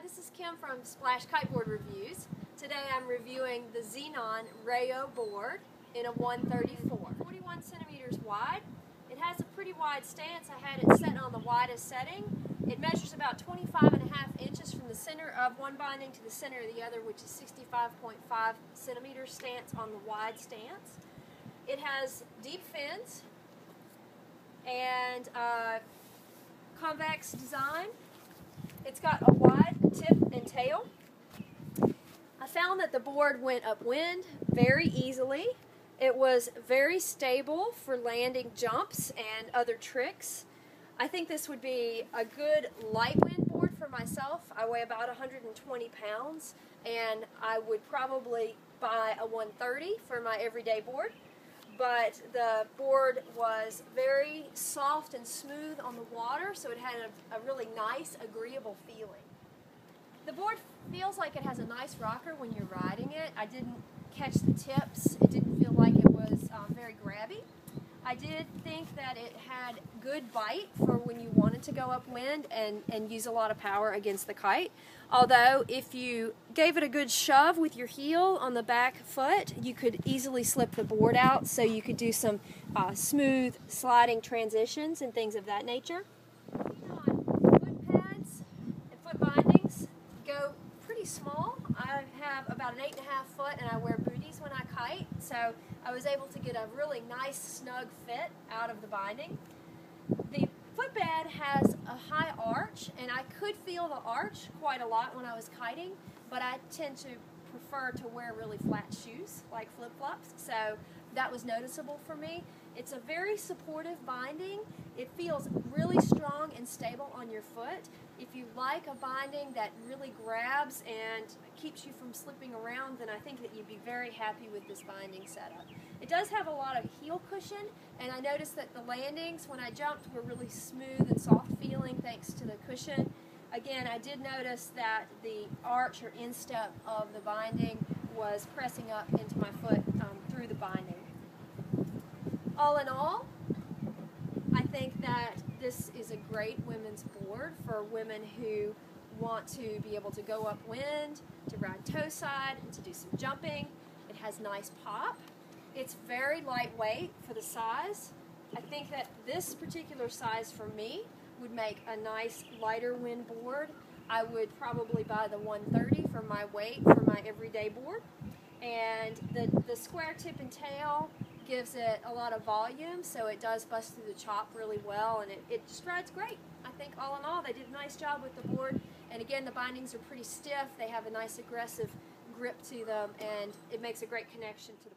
this is Kim from Splash Kiteboard Reviews. Today I'm reviewing the Xenon Rayo board in a 134. 41 centimeters wide. It has a pretty wide stance. I had it set on the widest setting. It measures about 25.5 inches from the center of one binding to the center of the other, which is 65.5 centimeters stance on the wide stance. It has deep fins and convex design. It's got a wide tip and tail. I found that the board went upwind very easily. It was very stable for landing jumps and other tricks. I think this would be a good light wind board for myself. I weigh about 120 pounds and I would probably buy a 130 for my everyday board. But the board was very soft and smooth on the water, so it had a really nice, agreeable feeling. The board feels like it has a nice rocker when you're riding it. I didn't catch the tips. It didn't feel like it was very grabby. I did think that it had good bite for when you wanted to go upwind and use a lot of power against the kite. Although if you gave it a good shove with your heel on the back foot, you could easily slip the board out, so you could do some smooth sliding transitions and things of that nature. Foot pads and foot bindings go pretty small. I have about an 8.5 foot and I wear booties when I kite, so I was able to get a really nice snug fit out of the binding. The footbed has a high arch, and I could feel the arch quite a lot when I was kiting, but I tend to prefer to wear really flat shoes like flip-flops, so that was noticeable for me. It's a very supportive binding. It feels really strong and stable on your foot. If you like a binding that really grabs and keeps you from slipping around, then I think that you'd be very happy with this binding setup. It does have a lot of heel cushion, and I noticed that the landings when I jumped were really smooth and soft feeling thanks to the cushion. Again, I did notice that the arch or instep of the binding was pressing up into my foot through the binding. All in all, I think that this is a great women's board for women who want to be able to go upwind, to ride toe side, and to do some jumping. It has nice pop. It's very lightweight for the size. I think that this particular size for me would make a nice lighter wind board. I would probably buy the 130 for my weight for my everyday board. And the square tip and tail gives it a lot of volume, so it does bust through the chop really well, and it just rides great. I think all in all they did a nice job with the board, and again the bindings are pretty stiff. They have a nice aggressive grip to them, and it makes a great connection to the